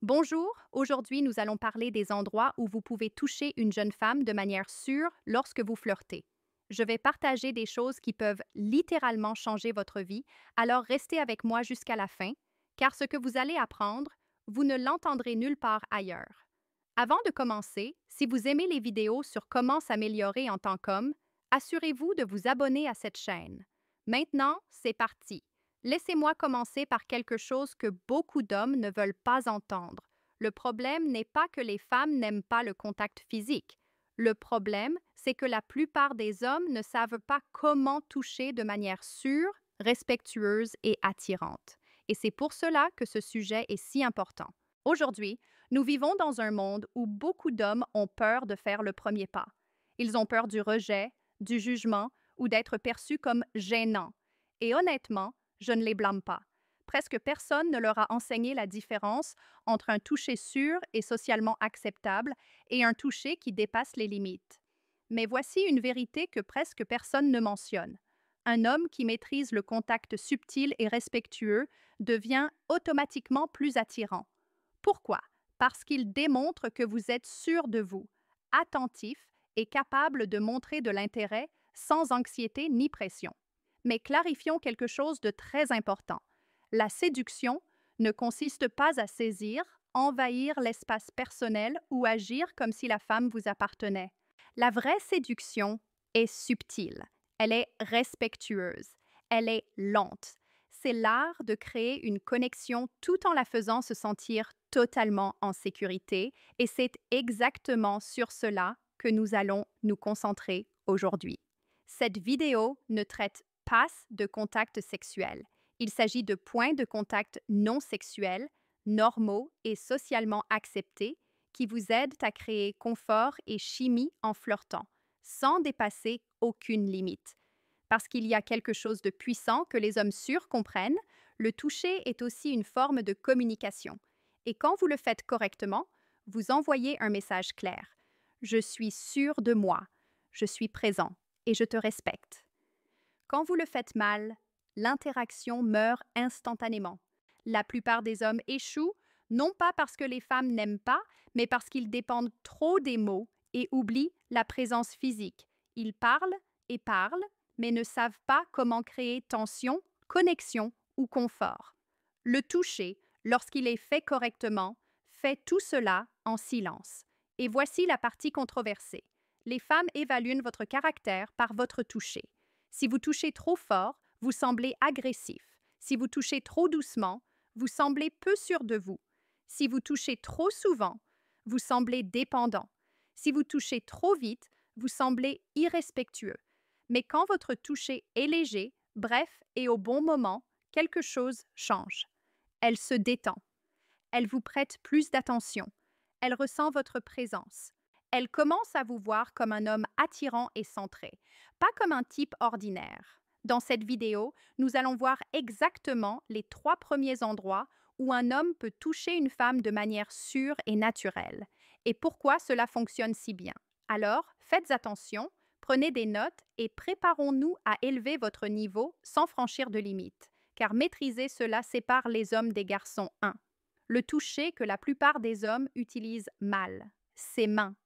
Bonjour, aujourd'hui nous allons parler des endroits où vous pouvez toucher une jeune femme de manière sûre lorsque vous flirtez. Je vais partager des choses qui peuvent littéralement changer votre vie, alors restez avec moi jusqu'à la fin, car ce que vous allez apprendre, vous ne l'entendrez nulle part ailleurs. Avant de commencer, si vous aimez les vidéos sur comment s'améliorer en tant qu'homme, assurez-vous de vous abonner à cette chaîne. Maintenant, c'est parti. Laissez-moi commencer par quelque chose que beaucoup d'hommes ne veulent pas entendre. Le problème n'est pas que les femmes n'aiment pas le contact physique. Le problème, c'est que la plupart des hommes ne savent pas comment toucher de manière sûre, respectueuse et attirante. Et c'est pour cela que ce sujet est si important. Aujourd'hui, nous vivons dans un monde où beaucoup d'hommes ont peur de faire le premier pas. Ils ont peur du rejet, du jugement ou d'être perçus comme gênants. Et honnêtement, je ne les blâme pas. Presque personne ne leur a enseigné la différence entre un toucher sûr et socialement acceptable et un toucher qui dépasse les limites. Mais voici une vérité que presque personne ne mentionne. Un homme qui maîtrise le contact subtil et respectueux devient automatiquement plus attirant. Pourquoi? Parce qu'il démontre que vous êtes sûr de vous, attentif et capable de montrer de l'intérêt sans anxiété ni pression. Mais clarifions quelque chose de très important. La séduction ne consiste pas à saisir, envahir l'espace personnel ou agir comme si la femme vous appartenait. La vraie séduction est subtile, elle est respectueuse, elle est lente. C'est l'art de créer une connexion tout en la faisant se sentir totalement en sécurité et c'est exactement sur cela que nous allons nous concentrer aujourd'hui. Cette vidéo ne traite pas de contact sexuel. Il s'agit de points de contact non sexuels, normaux et socialement acceptés qui vous aident à créer confort et chimie en flirtant, sans dépasser aucune limite. Parce qu'il y a quelque chose de puissant que les hommes sûrs comprennent, le toucher est aussi une forme de communication. Et quand vous le faites correctement, vous envoyez un message clair. Je suis sûr de moi, je suis présent et je te respecte. Quand vous le faites mal, l'interaction meurt instantanément. La plupart des hommes échouent, non pas parce que les femmes n'aiment pas, mais parce qu'ils dépendent trop des mots et oublient la présence physique. Ils parlent et parlent, mais ne savent pas comment créer tension, connexion ou confort. Le toucher, lorsqu'il est fait correctement, fait tout cela en silence. Et voici la partie controversée. Les femmes évaluent votre caractère par votre toucher. Si vous touchez trop fort, vous semblez agressif. Si vous touchez trop doucement, vous semblez peu sûr de vous. Si vous touchez trop souvent, vous semblez dépendant. Si vous touchez trop vite, vous semblez irrespectueux. Mais quand votre toucher est léger, bref et au bon moment, quelque chose change. Elle se détend. Elle vous prête plus d'attention. Elle ressent votre présence. Elle commence à vous voir comme un homme attirant et centré, pas comme un type ordinaire. Dans cette vidéo, nous allons voir exactement les 3 premiers endroits où un homme peut toucher une femme de manière sûre et naturelle, et pourquoi cela fonctionne si bien. Alors, faites attention, prenez des notes et préparons-nous à élever votre niveau sans franchir de limites, car maîtriser cela sépare les hommes des garçons 1. Le toucher que la plupart des hommes utilisent mal, ses mains.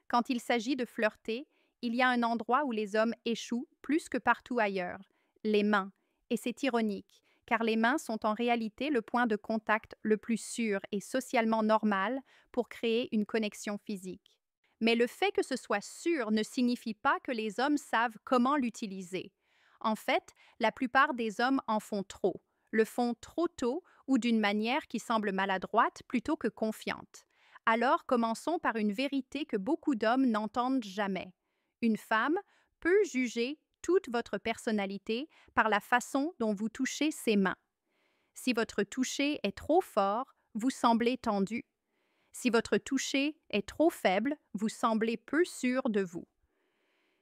Quand il s'agit de flirter, il y a un endroit où les hommes échouent plus que partout ailleurs, les mains. Et c'est ironique, car les mains sont en réalité le point de contact le plus sûr et socialement normal pour créer une connexion physique. Mais le fait que ce soit sûr ne signifie pas que les hommes savent comment l'utiliser. En fait, la plupart des hommes en font trop, le font trop tôt ou d'une manière qui semble maladroite plutôt que confiante. Alors commençons par une vérité que beaucoup d'hommes n'entendent jamais. Une femme peut juger toute votre personnalité par la façon dont vous touchez ses mains. Si votre toucher est trop fort, vous semblez tendu. Si votre toucher est trop faible, vous semblez peu sûr de vous.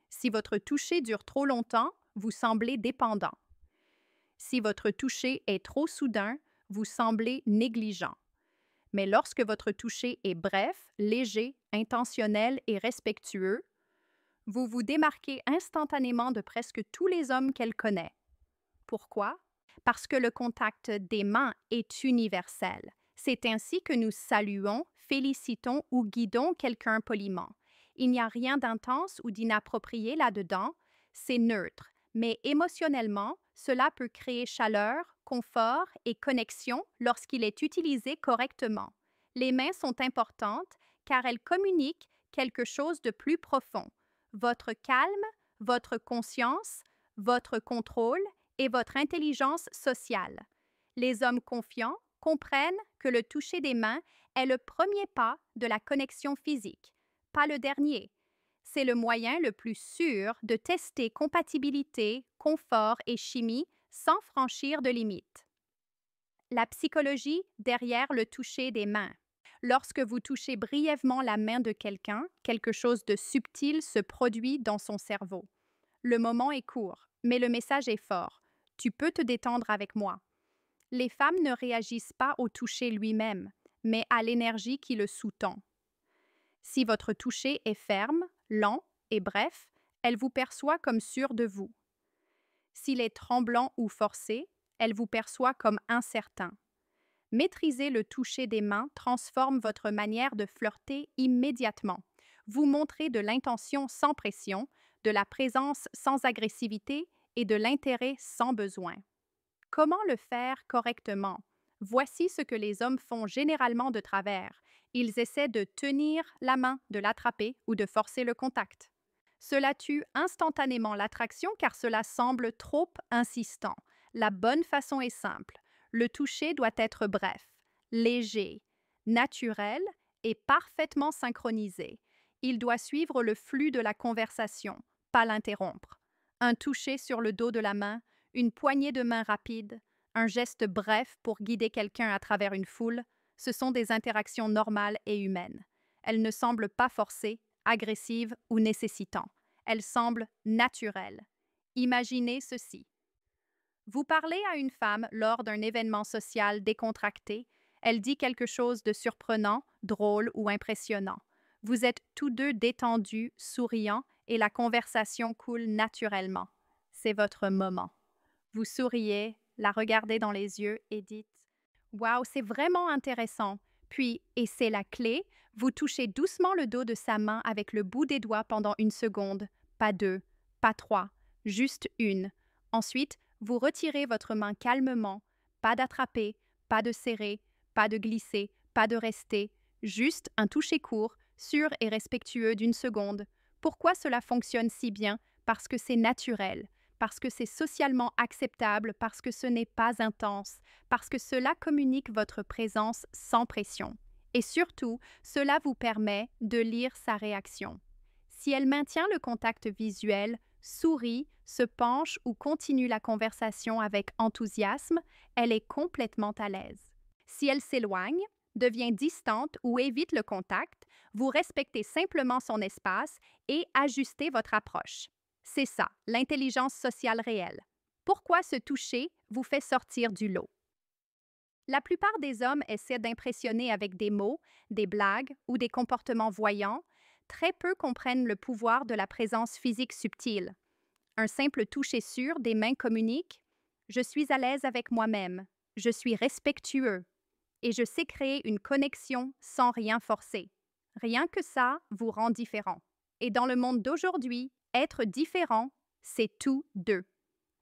Si votre toucher dure trop longtemps, vous semblez dépendant. Si votre toucher est trop soudain, vous semblez négligent. Mais lorsque votre toucher est bref, léger, intentionnel et respectueux, vous vous démarquez instantanément de presque tous les hommes qu'elle connaît. Pourquoi? Parce que le contact des mains est universel. C'est ainsi que nous saluons, félicitons ou guidons quelqu'un poliment. Il n'y a rien d'intense ou d'inapproprié là-dedans, c'est neutre, mais émotionnellement, cela peut créer chaleur, confort et connexion lorsqu'il est utilisé correctement. Les mains sont importantes car elles communiquent quelque chose de plus profond. Votre calme, votre conscience, votre contrôle et votre intelligence sociale. Les hommes confiants comprennent que le toucher des mains est le premier pas de la connexion physique, pas le dernier. C'est le moyen le plus sûr de tester compatibilité, confort et chimie sans franchir de limites. La psychologie derrière le toucher des mains. Lorsque vous touchez brièvement la main de quelqu'un, quelque chose de subtil se produit dans son cerveau. Le moment est court, mais le message est fort. Tu peux te détendre avec moi. Les femmes ne réagissent pas au toucher lui-même, mais à l'énergie qui le sous-tend. Si votre toucher est ferme, lent et bref, elle vous perçoit comme sûr de vous. S'il est tremblant ou forcé, elle vous perçoit comme incertain. Maîtriser le toucher des mains transforme votre manière de flirter immédiatement. Vous montrez de l'intention sans pression, de la présence sans agressivité et de l'intérêt sans besoin. Comment le faire correctement? Voici ce que les hommes font généralement de travers. Ils essaient de tenir la main, de l'attraper ou de forcer le contact. Cela tue instantanément l'attraction car cela semble trop insistant. La bonne façon est simple. Le toucher doit être bref, léger, naturel et parfaitement synchronisé. Il doit suivre le flux de la conversation, pas l'interrompre. Un toucher sur le dos de la main, une poignée de main rapide, un geste bref pour guider quelqu'un à travers une foule, ce sont des interactions normales et humaines. Elles ne semblent pas forcées, agressives ou nécessitantes. Elles semblent naturelles. Imaginez ceci. Vous parlez à une femme lors d'un événement social décontracté. Elle dit quelque chose de surprenant, drôle ou impressionnant. Vous êtes tous deux détendus, souriants, et la conversation coule naturellement. C'est votre moment. Vous souriez, la regardez dans les yeux et dites « Wow, c'est vraiment intéressant ». Puis, et c'est la clé, vous touchez doucement le dos de sa main avec le bout des doigts pendant 1 seconde. Pas 2, pas 3, juste 1. Ensuite, vous retirez votre main calmement, pas d'attraper, pas de serrer, pas de glisser, pas de rester, juste un toucher court, sûr et respectueux d'1 seconde. Pourquoi cela fonctionne si bien? Parce que c'est naturel, parce que c'est socialement acceptable, parce que ce n'est pas intense, parce que cela communique votre présence sans pression. Et surtout, cela vous permet de lire sa réaction. Si elle maintient le contact visuel, sourit, se penche ou continue la conversation avec enthousiasme, elle est complètement à l'aise. Si elle s'éloigne, devient distante ou évite le contact, vous respectez simplement son espace et ajustez votre approche. C'est ça, l'intelligence sociale réelle. Pourquoi ce toucher vous fait sortir du lot? La plupart des hommes essaient d'impressionner avec des mots, des blagues ou des comportements voyants. Très peu comprennent le pouvoir de la présence physique subtile. Un simple toucher sûr des mains communique « Je suis à l'aise avec moi-même, je suis respectueux et je sais créer une connexion sans rien forcer. » Rien que ça vous rend différent. Et dans le monde d'aujourd'hui, être différent, c'est tout d'eux.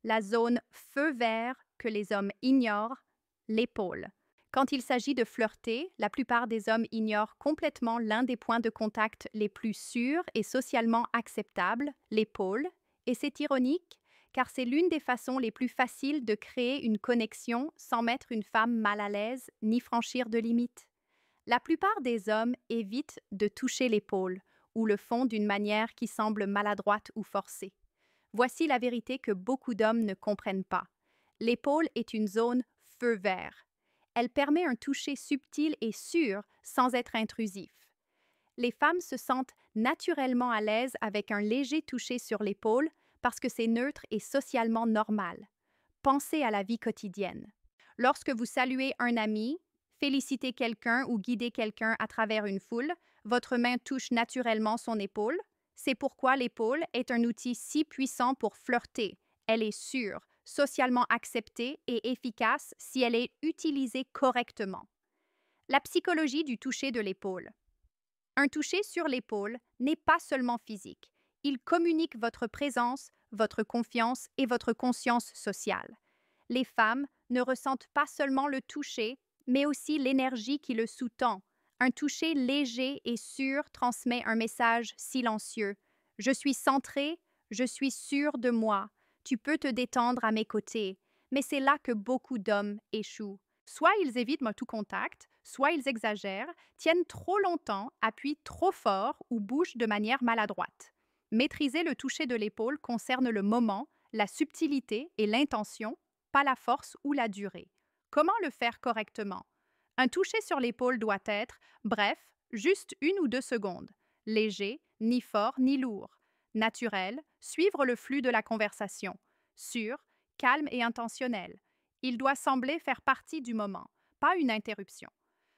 La zone feu vert que les hommes ignorent, l'épaule. Quand il s'agit de flirter, la plupart des hommes ignorent complètement l'un des points de contact les plus sûrs et socialement acceptables, l'épaule, et c'est ironique car c'est l'une des façons les plus faciles de créer une connexion sans mettre une femme mal à l'aise ni franchir de limites. La plupart des hommes évitent de toucher l'épaule ou le font d'une manière qui semble maladroite ou forcée. Voici la vérité que beaucoup d'hommes ne comprennent pas. L'épaule est une zone feu vert. Elle permet un toucher subtil et sûr sans être intrusif. Les femmes se sentent naturellement à l'aise avec un léger toucher sur l'épaule parce que c'est neutre et socialement normal. Pensez à la vie quotidienne. Lorsque vous saluez un ami, félicitez quelqu'un ou guidez quelqu'un à travers une foule, votre main touche naturellement son épaule. C'est pourquoi l'épaule est un outil si puissant pour flirter. Elle est sûre, socialement acceptée et efficace si elle est utilisée correctement. La psychologie du toucher de l'épaule. Un toucher sur l'épaule n'est pas seulement physique. Il communique votre présence, votre confiance et votre conscience sociale. Les femmes ne ressentent pas seulement le toucher, mais aussi l'énergie qui le sous-tend. Un toucher léger et sûr transmet un message silencieux. Je suis centré, je suis sûr de moi. Tu peux te détendre à mes côtés. Mais c'est là que beaucoup d'hommes échouent. Soit ils évitent tout contact, soit ils exagèrent, tiennent trop longtemps, appuient trop fort ou bougent de manière maladroite. Maîtriser le toucher de l'épaule concerne le moment, la subtilité et l'intention, pas la force ou la durée. Comment le faire correctement? Un toucher sur l'épaule doit être, bref, juste 1 ou 2 secondes, léger, ni fort ni lourd, naturel, suivre le flux de la conversation, sûr, calme et intentionnel. Il doit sembler faire partie du moment, pas une interruption.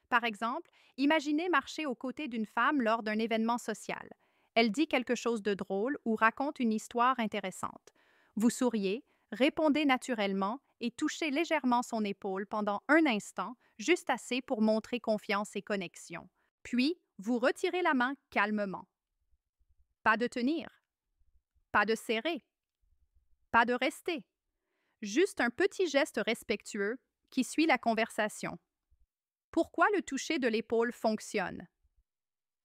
Par exemple, imaginez marcher aux côtés d'une femme lors d'un événement social. Elle dit quelque chose de drôle ou raconte une histoire intéressante. Vous souriez, répondez naturellement et touchez légèrement son épaule pendant un instant, juste assez pour montrer confiance et connexion. Puis, vous retirez la main calmement. Pas de tenir, pas de serrer, pas de rester. Juste un petit geste respectueux qui suit la conversation. Pourquoi le toucher de l'épaule fonctionne?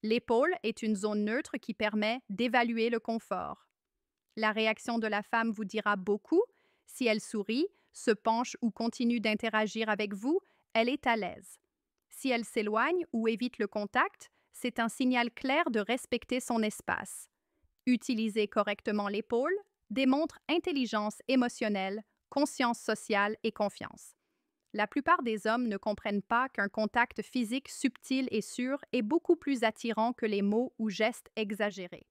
L'épaule est une zone neutre qui permet d'évaluer le confort. La réaction de la femme vous dira beaucoup. Si elle sourit, se penche ou continue d'interagir avec vous, elle est à l'aise. Si elle s'éloigne ou évite le contact, c'est un signal clair de respecter son espace. Utiliser correctement l'épaule démontre intelligence émotionnelle, conscience sociale et confiance. La plupart des hommes ne comprennent pas qu'un contact physique subtil et sûr est beaucoup plus attirant que les mots ou gestes exagérés.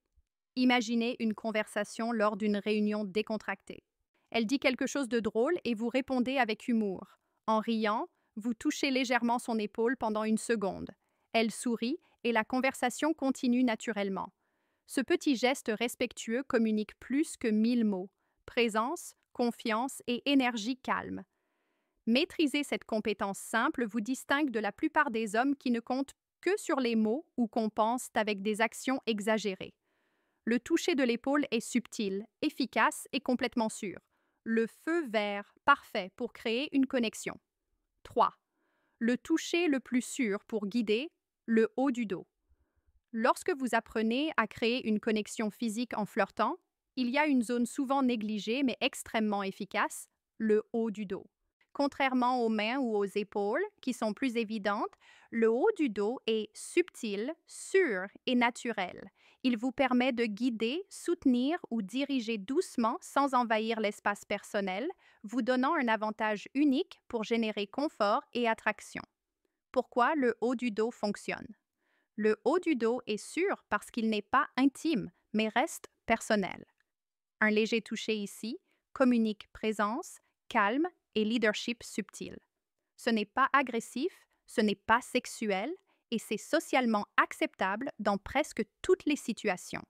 Imaginez une conversation lors d'une réunion décontractée. Elle dit quelque chose de drôle et vous répondez avec humour. En riant, vous touchez légèrement son épaule pendant 1 seconde. Elle sourit et la conversation continue naturellement. Ce petit geste respectueux communique plus que 1000 mots. Présence, confiance et énergie calme. Maîtriser cette compétence simple vous distingue de la plupart des hommes qui ne comptent que sur les mots ou compensent avec des actions exagérées. Le toucher de l'épaule est subtil, efficace et complètement sûr. Le feu vert, parfait pour créer une connexion. 3. Le toucher le plus sûr pour guider, le haut du dos. Lorsque vous apprenez à créer une connexion physique en flirtant, il y a une zone souvent négligée mais extrêmement efficace, le haut du dos. Contrairement aux mains ou aux épaules, qui sont plus évidentes, le haut du dos est subtil, sûr et naturel. Il vous permet de guider, soutenir ou diriger doucement sans envahir l'espace personnel, vous donnant un avantage unique pour générer confort et attraction. Pourquoi le haut du dos fonctionne? Le haut du dos est sûr parce qu'il n'est pas intime, mais reste personnel. Un léger toucher ici communique présence, calme et leadership subtil. Ce n'est pas agressif, ce n'est pas sexuel et c'est socialement acceptable dans presque toutes les situations.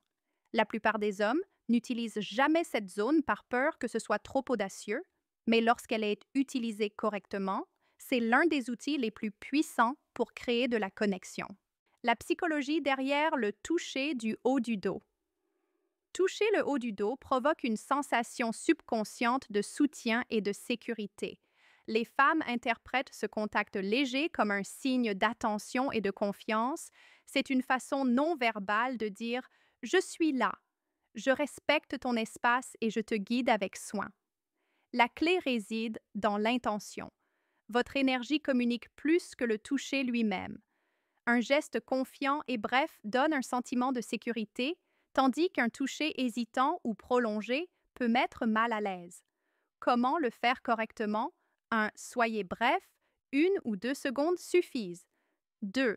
La plupart des hommes n'utilisent jamais cette zone par peur que ce soit trop audacieux, mais lorsqu'elle est utilisée correctement, c'est l'un des outils les plus puissants pour créer de la connexion. La psychologie derrière le toucher du haut du dos. Toucher le haut du dos provoque une sensation subconsciente de soutien et de sécurité. Les femmes interprètent ce contact léger comme un signe d'attention et de confiance. C'est une façon non verbale de dire « Je suis là, je respecte ton espace et je te guide avec soin ». La clé réside dans l'intention. Votre énergie communique plus que le toucher lui-même. Un geste confiant et bref donne un sentiment de sécurité, tandis qu'un toucher hésitant ou prolongé peut mettre mal à l'aise. Comment le faire correctement? Soyez bref, 1 ou 2 secondes suffisent. 2.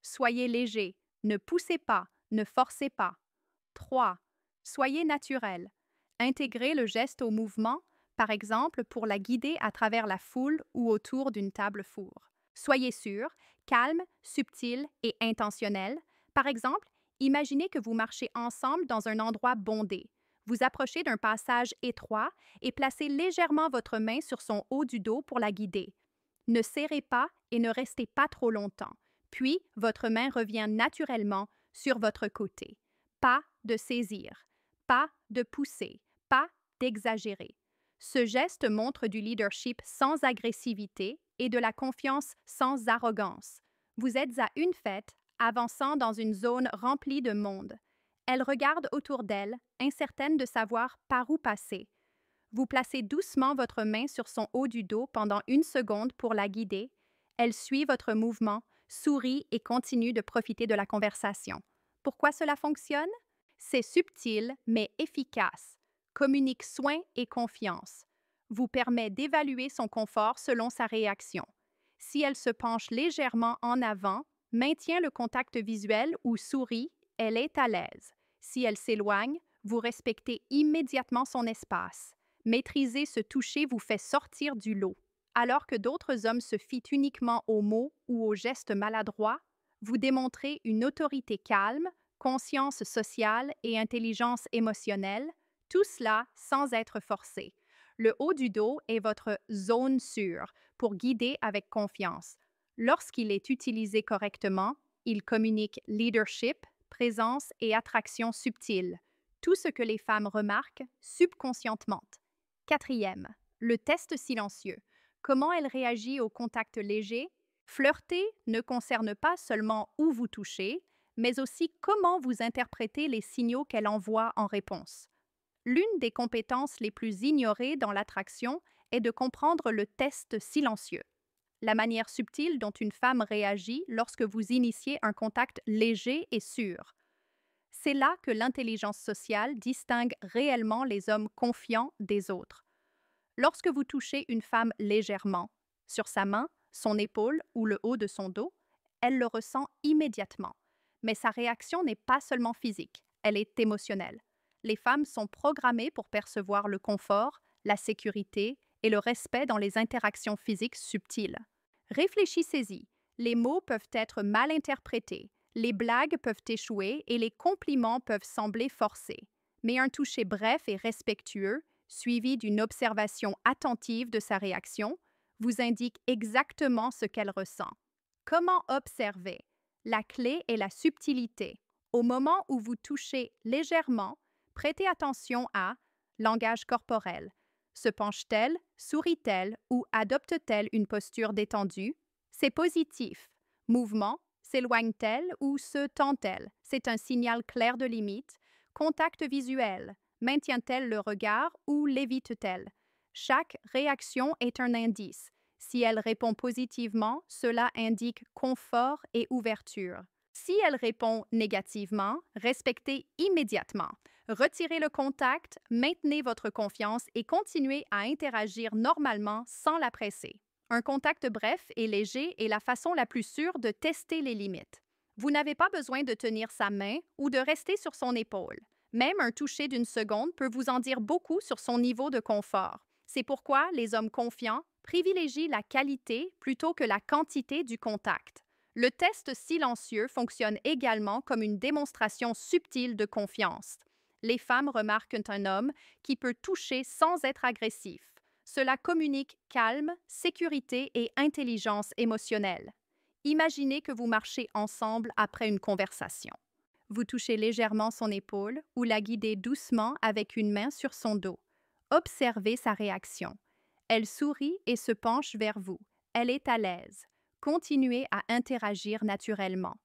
Soyez léger, ne poussez pas, ne forcez pas. 3. Soyez naturel. Intégrez le geste au mouvement, par exemple pour la guider à travers la foule ou autour d'une table four. Soyez sûr, calme, subtil et intentionnel. Par exemple, imaginez que vous marchez ensemble dans un endroit bondé. Vous approchez d'un passage étroit et placez légèrement votre main sur son haut du dos pour la guider. Ne serrez pas et ne restez pas trop longtemps. Puis, votre main revient naturellement sur votre côté. Pas de saisir, pas de pousser, pas d'exagérer. Ce geste montre du leadership sans agressivité et de la confiance sans arrogance. Vous êtes à une fête, avançant dans une zone remplie de monde. Elle regarde autour d'elle, incertaine de savoir par où passer. Vous placez doucement votre main sur son haut du dos pendant 1 seconde pour la guider. Elle suit votre mouvement, sourit et continue de profiter de la conversation. Pourquoi cela fonctionne? C'est subtil mais efficace. Communique soin et confiance. Vous permet d'évaluer son confort selon sa réaction. Si elle se penche légèrement en avant, maintient le contact visuel ou sourit, elle est à l'aise. Si elle s'éloigne, vous respectez immédiatement son espace. Maîtriser ce toucher vous fait sortir du lot. Alors que d'autres hommes se fient uniquement aux mots ou aux gestes maladroits, vous démontrez une autorité calme, conscience sociale et intelligence émotionnelle, tout cela sans être forcé. Le haut du dos est votre zone sûre pour guider avec confiance. Lorsqu'il est utilisé correctement, il communique leadership, présence et attraction subtile, tout ce que les femmes remarquent subconscientement. Quatrième, le test silencieux. Comment elle réagit au contact léger? Flirter ne concerne pas seulement où vous touchez, mais aussi comment vous interprétez les signaux qu'elle envoie en réponse. L'une des compétences les plus ignorées dans l'attraction est de comprendre le test silencieux, la manière subtile dont une femme réagit lorsque vous initiez un contact léger et sûr. C'est là que l'intelligence sociale distingue réellement les hommes confiants des autres. Lorsque vous touchez une femme légèrement, sur sa main, son épaule ou le haut de son dos, elle le ressent immédiatement. Mais sa réaction n'est pas seulement physique, elle est émotionnelle. Les femmes sont programmées pour percevoir le confort, la sécurité et le respect dans les interactions physiques subtiles. Réfléchissez-y, les mots peuvent être mal interprétés, les blagues peuvent échouer et les compliments peuvent sembler forcés. Mais un toucher bref et respectueux, suivi d'une observation attentive de sa réaction, vous indique exactement ce qu'elle ressent. Comment observer? La clé est la subtilité. Au moment où vous touchez légèrement, prêtez attention à langage corporel. Se penche-t-elle, sourit-elle ou adopte-t-elle une posture détendue? C'est positif. Mouvement, s'éloigne-t-elle ou se tend-elle? C'est un signal clair de limite. Contact visuel, maintient-elle le regard ou l'évite-t-elle? Chaque réaction est un indice. Si elle répond positivement, cela indique confort et ouverture. Si elle répond négativement, respectez immédiatement. Retirez le contact, maintenez votre confiance et continuez à interagir normalement sans la presser. Un contact bref et léger est la façon la plus sûre de tester les limites. Vous n'avez pas besoin de tenir sa main ou de rester sur son épaule. Même un toucher d'1 seconde peut vous en dire beaucoup sur son niveau de confort. C'est pourquoi les hommes confiants privilégient la qualité plutôt que la quantité du contact. Le test silencieux fonctionne également comme une démonstration subtile de confiance. Les femmes remarquent un homme qui peut toucher sans être agressif. Cela communique calme, sécurité et intelligence émotionnelle. Imaginez que vous marchez ensemble après une conversation. Vous touchez légèrement son épaule ou la guidez doucement avec une main sur son dos. Observez sa réaction. Elle sourit et se penche vers vous. Elle est à l'aise. Continuez à interagir naturellement.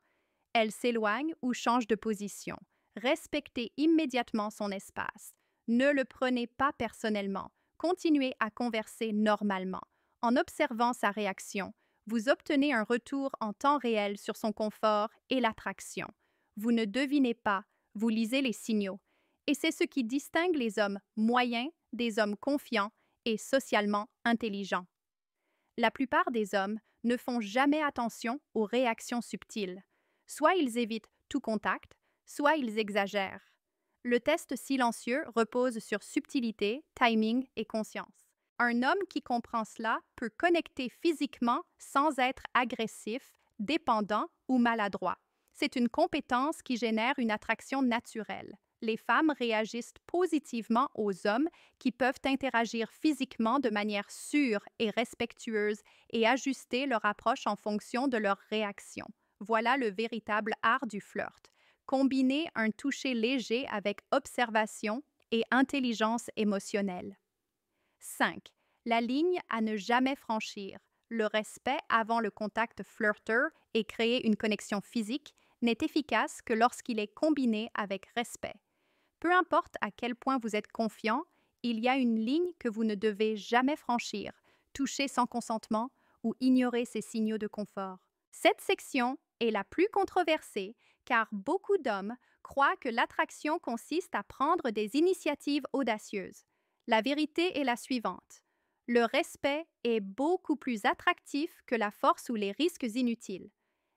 Elle s'éloigne ou change de position. Respectez immédiatement son espace. Ne le prenez pas personnellement. Continuez à converser normalement. En observant sa réaction, vous obtenez un retour en temps réel sur son confort et l'attraction. Vous ne devinez pas, vous lisez les signaux. Et c'est ce qui distingue les hommes moyens des hommes confiants et socialement intelligents. La plupart des hommes ne font jamais attention aux réactions subtiles. Soit ils évitent tout contact, soit ils exagèrent. Le test silencieux repose sur subtilité, timing et conscience. Un homme qui comprend cela peut connecter physiquement sans être agressif, dépendant ou maladroit. C'est une compétence qui génère une attraction naturelle. Les femmes réagissent positivement aux hommes qui peuvent interagir physiquement de manière sûre et respectueuse et ajuster leur approche en fonction de leur réaction. Voilà le véritable art du flirt. Combiner un toucher léger avec observation et intelligence émotionnelle. 5. La ligne à ne jamais franchir. Le respect avant le contact flirteur et créer une connexion physique n'est efficace que lorsqu'il est combiné avec respect. Peu importe à quel point vous êtes confiant, il y a une ligne que vous ne devez jamais franchir, toucher sans consentement ou ignorer ces signaux de confort. Cette section est la plus controversée car beaucoup d'hommes croient que l'attraction consiste à prendre des initiatives audacieuses. La vérité est la suivante. Le respect est beaucoup plus attractif que la force ou les risques inutiles.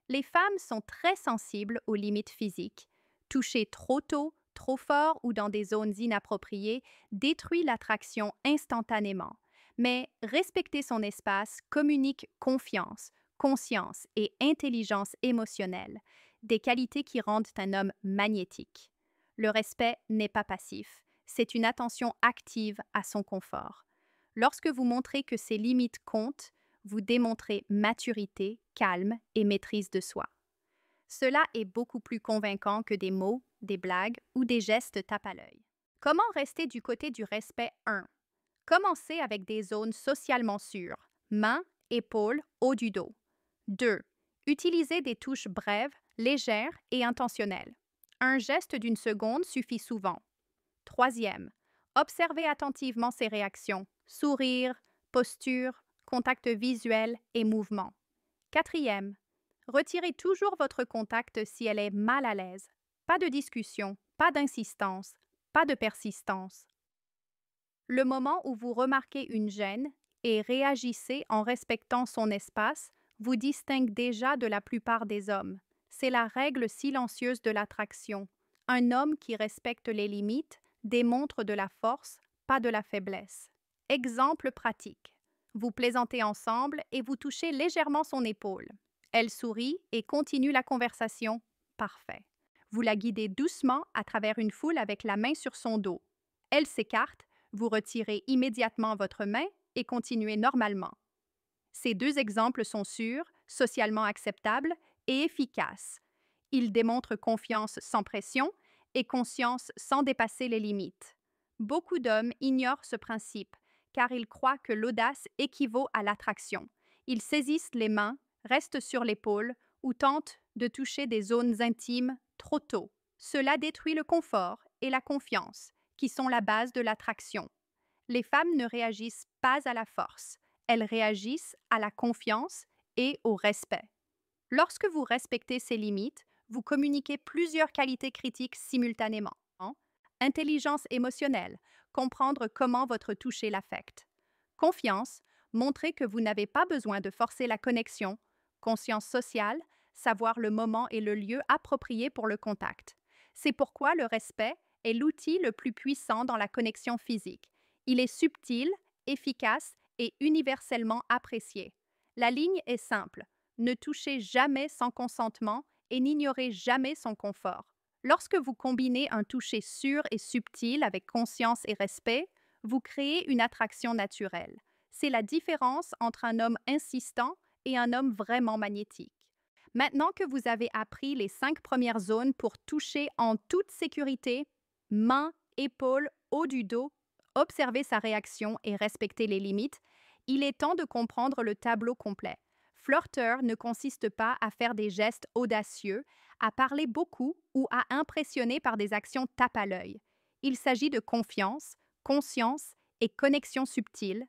Les femmes sont très sensibles aux limites physiques. Toucher trop tôt, trop fort ou dans des zones inappropriées détruit l'attraction instantanément. Mais respecter son espace communique confiance, conscience et intelligence émotionnelle, des qualités qui rendent un homme magnétique. Le respect n'est pas passif, c'est une attention active à son confort. Lorsque vous montrez que ses limites comptent, vous démontrez maturité, calme et maîtrise de soi. Cela est beaucoup plus convaincant que des mots, des blagues ou des gestes tape à l'œil. Comment rester du côté du respect 1? Commencez avec des zones socialement sûres, mains, épaules, haut du dos. 2. Utilisez des touches brèves, légères et intentionnelles. Un geste d'une seconde suffit souvent. 3. Observez attentivement ses réactions, sourire, posture, contact visuel et mouvement. 4. Retirez toujours votre contact si elle est mal à l'aise. Pas de discussion, pas d'insistance, pas de persistance. Le moment où vous remarquez une gêne et réagissez en respectant son espace vous distingue déjà de la plupart des hommes. C'est la règle silencieuse de l'attraction. Un homme qui respecte les limites démontre de la force, pas de la faiblesse. Exemple pratique. Vous plaisantez ensemble et vous touchez légèrement son épaule. Elle sourit et continue la conversation. Parfait. Vous la guidez doucement à travers une foule avec la main sur son dos. Elle s'écarte, vous retirez immédiatement votre main et continuez normalement. Ces deux exemples sont sûrs, socialement acceptables et efficaces. Ils démontrent confiance sans pression et conscience sans dépasser les limites. Beaucoup d'hommes ignorent ce principe car ils croient que l'audace équivaut à l'attraction. Ils saisissent les mains, restent sur l'épaule ou tentent de toucher des zones intimes trop tôt. Cela détruit le confort et la confiance, qui sont la base de l'attraction. Les femmes ne réagissent pas à la force, elles réagissent à la confiance et au respect. Lorsque vous respectez ces limites, vous communiquez plusieurs qualités critiques simultanément. Intelligence émotionnelle, comprendre comment votre toucher l'affecte. Confiance, montrer que vous n'avez pas besoin de forcer la connexion. Conscience sociale, savoir le moment et le lieu approprié pour le contact. C'est pourquoi le respect est l'outil le plus puissant dans la connexion physique. Il est subtil, efficace et universellement apprécié. La ligne est simple. Ne touchez jamais sans consentement et n'ignorez jamais son confort. Lorsque vous combinez un toucher sûr et subtil avec conscience et respect, vous créez une attraction naturelle. C'est la différence entre un homme insistant et un homme vraiment magnétique. Maintenant que vous avez appris les 5 premières zones pour toucher en toute sécurité, mains, épaules, haut du dos, observer sa réaction et respecter les limites, il est temps de comprendre le tableau complet. Flirteur ne consiste pas à faire des gestes audacieux, à parler beaucoup ou à impressionner par des actions tape à l'œil. Il s'agit de confiance, conscience et connexion subtile.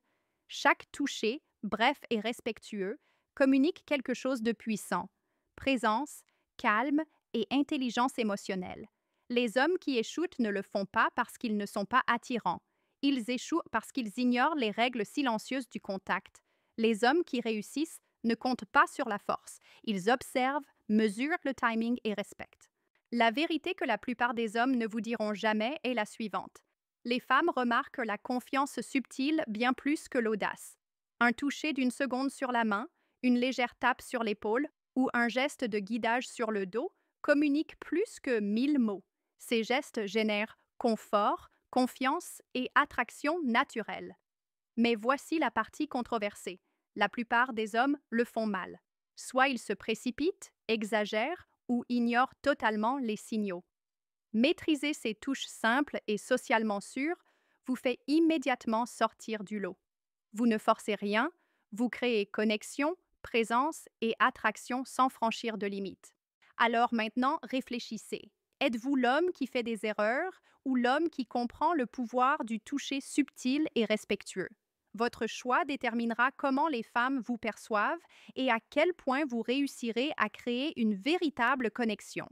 Chaque toucher, bref et respectueux, communique quelque chose de puissant. Présence, calme et intelligence émotionnelle. Les hommes qui échouent ne le font pas parce qu'ils ne sont pas attirants. Ils échouent parce qu'ils ignorent les règles silencieuses du contact. Les hommes qui réussissent ne comptent pas sur la force. Ils observent, mesurent le timing et respectent. La vérité que la plupart des hommes ne vous diront jamais est la suivante. Les femmes remarquent la confiance subtile bien plus que l'audace. Un toucher d'une seconde sur la main, une légère tape sur l'épaule ou un geste de guidage sur le dos communiquent plus que 1000 mots. Ces gestes génèrent confort, confiance et attraction naturelle. Mais voici la partie controversée. La plupart des hommes le font mal. Soit ils se précipitent, exagèrent ou ignorent totalement les signaux. Maîtriser ces touches simples et socialement sûres vous fait immédiatement sortir du lot. Vous ne forcez rien, vous créez connexion, présence et attraction sans franchir de limites. Alors maintenant, réfléchissez. Êtes-vous l'homme qui fait des erreurs ou l'homme qui comprend le pouvoir du toucher subtil et respectueux? Votre choix déterminera comment les femmes vous perçoivent et à quel point vous réussirez à créer une véritable connexion.